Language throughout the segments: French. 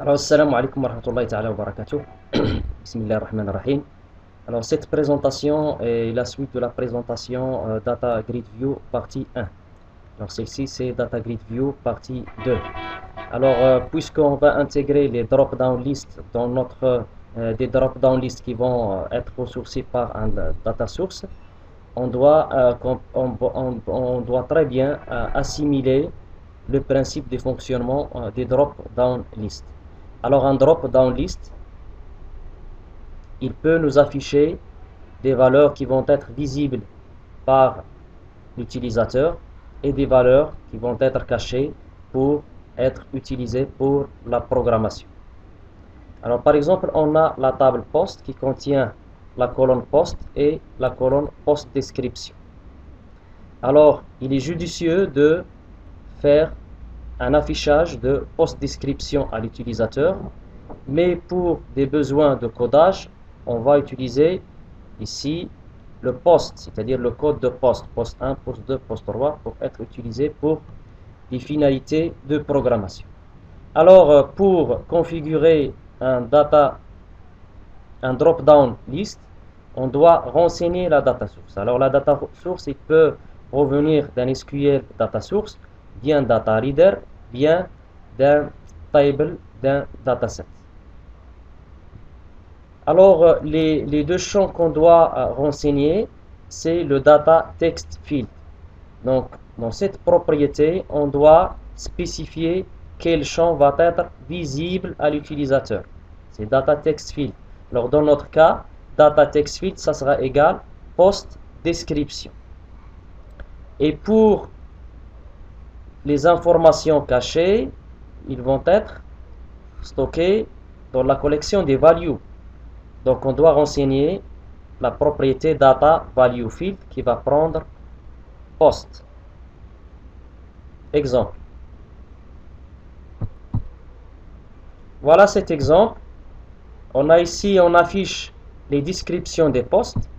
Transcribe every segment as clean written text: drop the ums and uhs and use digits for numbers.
Alors, assalamu alaikum wa rahmatullahi ta'ala wa barakatuh. Bismillah ar-Rahman ar-Rahim. Alors, cette présentation est la suite de la présentation Data Grid View partie 1. Alors, celle-ci, c'est Data Grid View partie 2. Alors, puisqu'on va intégrer les drop-down lists dans notre des drop-down lists qui vont être ressourcés par un data source, on doit très bien assimiler le principe de fonctionnement des drop-down lists. Alors un drop-down list, il peut nous afficher des valeurs qui vont être visibles par l'utilisateur et des valeurs qui vont être cachées pour être utilisées pour la programmation. Alors par exemple, on a la table post qui contient la colonne post et la colonne post description. Alors, il est judicieux de faire un affichage de post description à l'utilisateur, mais pour des besoins de codage, on va utiliser ici le post, c'est-à-dire le code de post 1, post 2, post 3, pour être utilisé pour des finalités de programmation. Alors, pour configurer un drop-down list, on doit renseigner la data source. Alors, la data source, il peut provenir d'un SQL data source, bien data reader, bien d'un table, d'un dataset. Alors, les deux champs qu'on doit renseigner, c'est le data text field. Donc, dans cette propriété, on doit spécifier quel champ va être visible à l'utilisateur. C'est data text field. Alors, dans notre cas, data text field, ça sera égal post description. Et pour les informations cachées, ils vont être stockées dans la collection des values. Donc, on doit renseigner la propriété data value field qui va prendre post. Exemple. Voilà cet exemple. On a ici, on affiche les descriptions des postes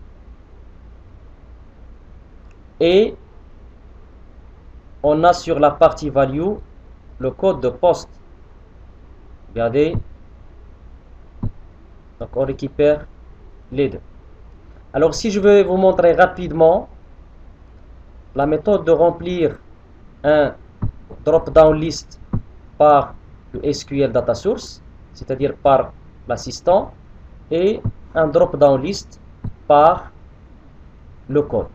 et on a sur la partie value le code de poste. Regardez. Donc on récupère les deux. Alors si je vais vous montrer rapidement la méthode de remplir un drop-down list par le SQL Data Source, c'est-à-dire par l'assistant, et un drop-down list par le code.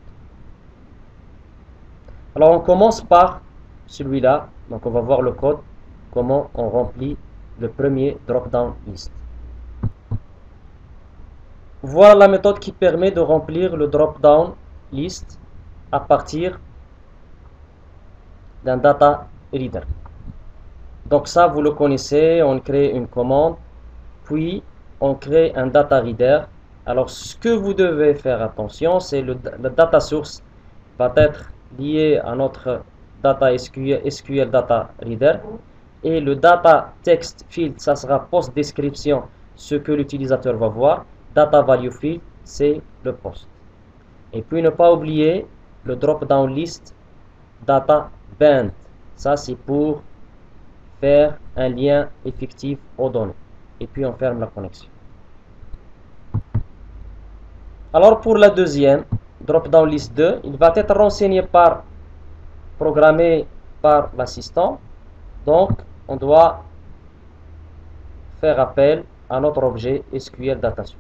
Alors on commence par celui-là. Donc on va voir le code, comment on remplit le premier drop-down list. Voilà la méthode qui permet de remplir le drop-down list à partir d'un data reader. Donc ça, vous le connaissez, on crée une commande, puis on crée un data reader. Alors ce que vous devez faire attention, c'est le data source va être lié à notre data SQL data reader, et le data text field, ça sera post description, ce que l'utilisateur va voir. Data value field, c'est le post. Et puis ne pas oublier le drop down list data band, ça c'est pour faire un lien effectif aux données. Et puis on ferme la connexion. Alors pour la deuxième, drop-down list 2, il va être renseigné programmé par l'assistant. Donc, on doit faire appel à notre objet SQL Data Source.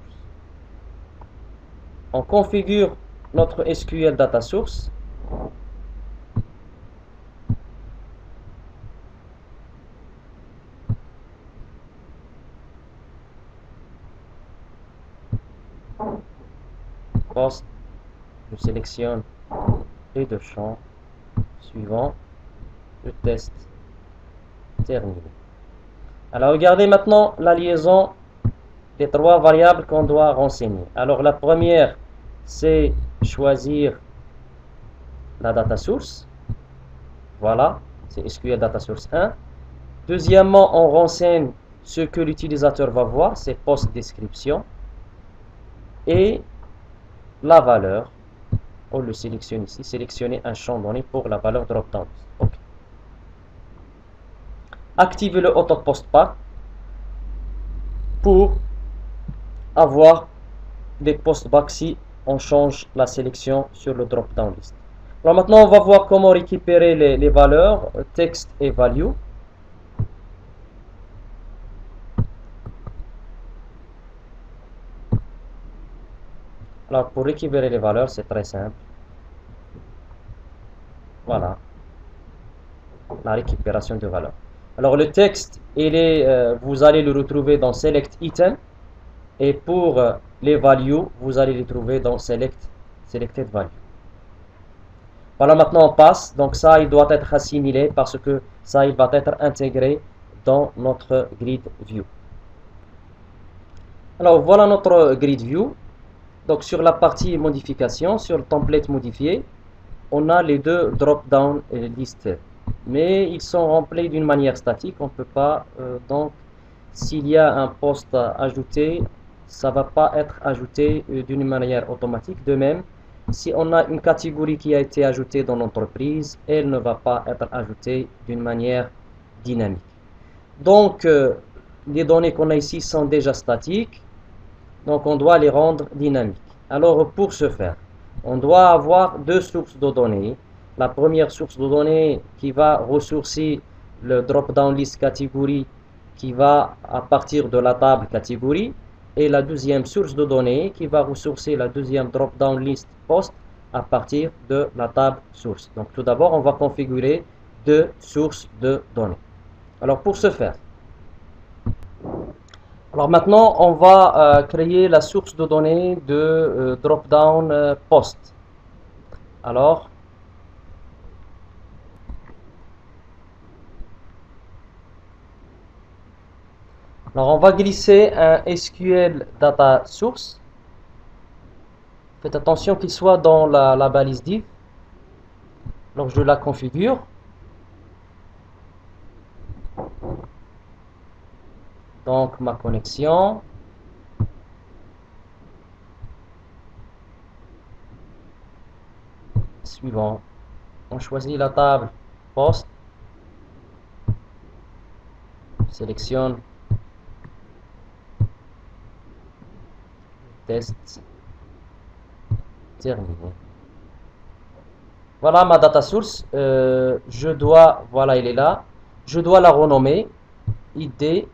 On configure notre SQL Data Source. Post, je sélectionne les deux champs suivants, le test terminé. Alors regardez maintenant la liaison des trois variables qu'on doit renseigner. Alors la première, c'est choisir la data source. Voilà, c'est SQL Data Source 1. Deuxièmement, on renseigne ce que l'utilisateur va voir, c'est post description. Et la valeur, on le sélectionne ici, sélectionner un champ donné pour la valeur drop-down. Okay. Activer le auto post path. pour avoir des post-back si on change la sélection sur le drop-down list. Alors maintenant, on va voir comment récupérer les valeurs text et value. Alors pour récupérer les valeurs, c'est très simple. Voilà, la récupération de valeurs. Alors le texte, vous allez le retrouver dans Select Item. Et pour les values, vous allez les trouver dans Selected Value. Voilà, maintenant on passe. Donc ça, il doit être assimilé parce que ça, il va être intégré dans notre grid view. Alors voilà notre grid view. Donc sur la partie modification, sur le template modifié, on a les deux drop-down listes. Mais ils sont remplis d'une manière statique. On ne peut pas, donc, s'il y a un poste ajouté, ça ne va pas être ajouté d'une manière automatique. De même, si on a une catégorie qui a été ajoutée dans l'entreprise, elle ne va pas être ajoutée d'une manière dynamique. Donc, les données qu'on a ici sont déjà statiques. Donc, on doit les rendre dynamiques. Alors, pour ce faire, on doit avoir deux sources de données. La première source de données qui va ressourcer le drop-down list catégorie qui va à partir de la table catégorie, et la deuxième source de données qui va ressourcer la deuxième drop-down list post à partir de la table source. Donc tout d'abord, on va configurer deux sources de données. Alors pour ce faire, alors maintenant, on va créer la source de données de drop-down post. Alors, on va glisser un SQL Data Source. Faites attention qu'il soit dans la balise div. Alors je la configure. Donc ma connexion. Suivant. On choisit la table post. Sélectionne. Test. Terminé. Voilà ma data source. Voilà, elle est là. Je dois la renommer id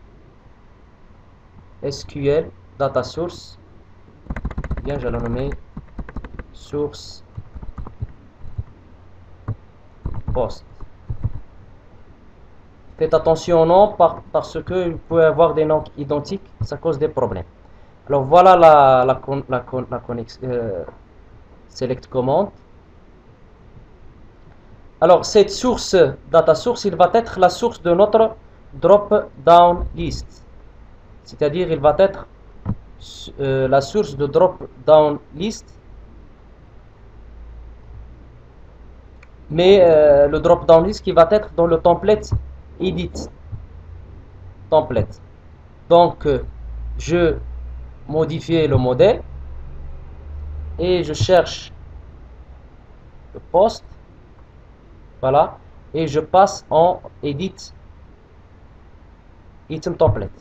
SQL data source. Bien, je vais la nommer source post. Faites attention au nom parce que vous pouvez avoir des noms identiques, ça cause des problèmes. Alors voilà la connexion. Select command. Alors cette source, data source, il va être la source de notre drop down list. C'est-à-dire il va être la source de drop down list. Mais le drop down list qui va être dans le template edit template. Donc je modifie le modèle et je cherche le post. Voilà, et je passe en edit item template.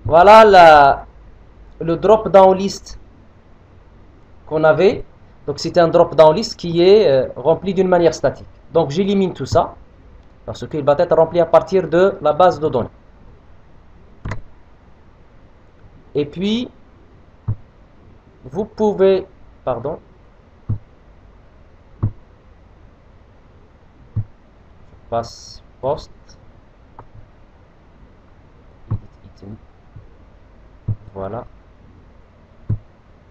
Voilà le drop down list qu'on avait. Donc c'est un drop down list qui est rempli d'une manière statique. Donc j'élimine tout ça parce qu'il va être rempli à partir de la base de données. Et puis vous pouvez, pardon, je passe post, item, voilà.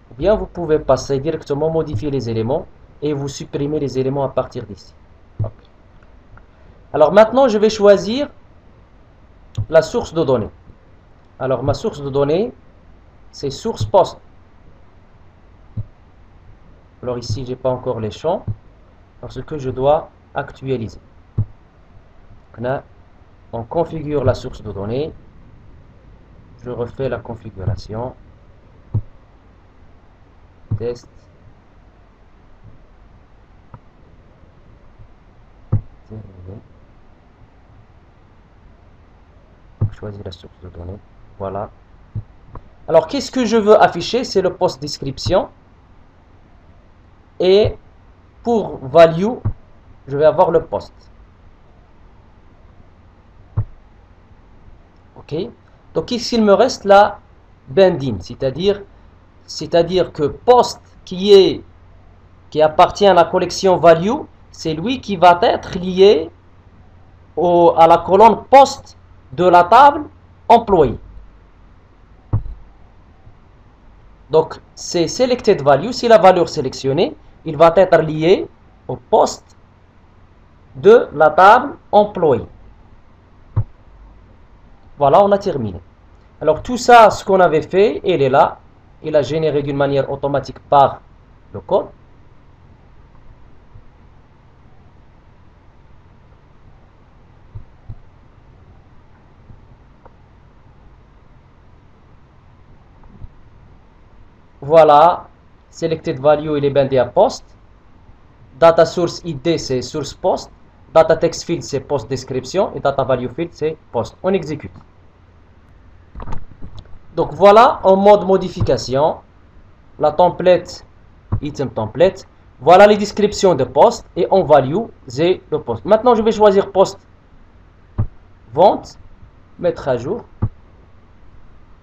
Ou bien vous pouvez passer directement, modifier les éléments et vous supprimez les éléments à partir d'ici. Okay. Alors maintenant, je vais choisir la source de données. Alors ma source de données, c'est source post. Alors ici, j'ai pas encore les champs parce que je dois actualiser. Là, on configure la source de données. Je refais la configuration. Test. Terminé. Choisir la source de données. Voilà. Alors, qu'est-ce que je veux afficher? C'est le post description. Et pour value, je vais avoir le post. Ok. Donc, qu'est-ce qu'il me reste là? Binding, c'est-à-dire que post qui appartient à la collection value, c'est lui qui va être lié à la colonne post de la table employé. Donc, c'est selected value, c'est la valeur sélectionnée, il va être lié au poste de la table employé. Voilà, on a terminé. Alors, tout ça, ce qu'on avait fait, il est là. Il a généré d'une manière automatique par le code. Voilà, selected value, il est bindé à post. Data source ID, c'est source post. Data text field, c'est post description. Et data value field, c'est post. On exécute. Donc voilà, en mode modification, la template, item template. Voilà les descriptions de post. Et en value, c'est le post. Maintenant, je vais choisir post vente, mettre à jour.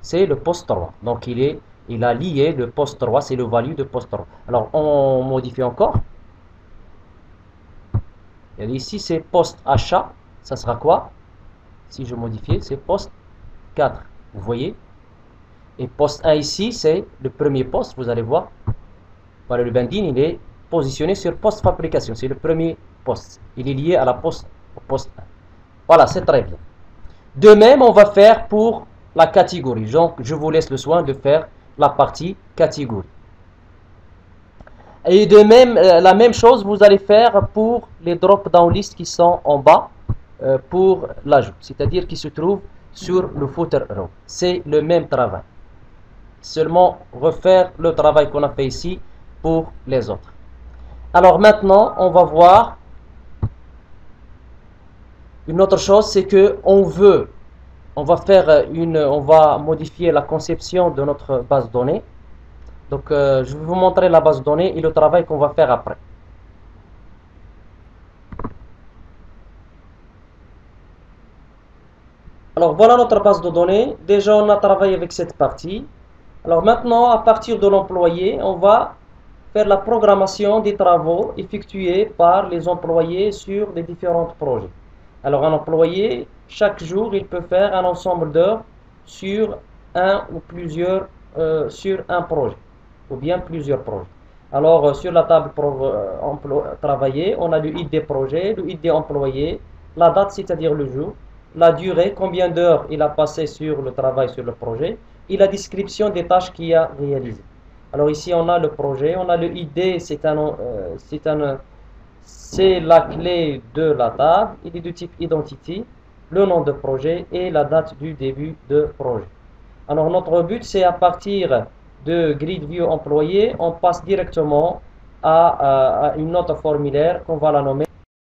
C'est le post 3. Donc il a lié le post 3, c'est le value de post 3. Alors on modifie encore. Et ici c'est post achat. Ça sera quoi? Si je modifie, c'est post 4. Vous voyez? Et post 1 ici, c'est le premier post. Vous allez voir. Voilà, le binding, il est positionné sur post fabrication. C'est le premier post. Il est lié à la post, au post 1. Voilà, c'est très bien. De même, on va faire pour la catégorie. Donc, je vous laisse le soin de faire la partie catégorie. Et de même, la même chose, vous allez faire pour les drop-down lists qui sont en bas pour l'ajout. C'est-à-dire qui se trouvent sur le footer row. C'est le même travail. Seulement refaire le travail qu'on a fait ici pour les autres. Alors maintenant, on va voir une autre chose, c'est que on va modifier la conception de notre base de données. Donc, je vais vous montrer la base de données et le travail qu'on va faire après. Alors, voilà notre base de données. Déjà, on a travaillé avec cette partie. Alors maintenant, à partir de l'employé, on va faire la programmation des travaux effectués par les employés sur les différents projets. Alors, un employé, chaque jour, il peut faire un ensemble d'heures sur un ou plusieurs, sur un projet, ou bien plusieurs projets. Alors, sur la table travailler, on a le ID projet, le ID employé, la date, c'est-à-dire le jour, la durée, combien d'heures il a passé sur le travail sur le projet, et la description des tâches qu'il a réalisées. Alors ici, on a le projet, on a le ID, c'est la clé de la table, il est du type identity, le nom de projet et la date du début de projet. Alors notre but, c'est à partir de Grid View employé, on passe directement à une note formulaire qu'on va la nommer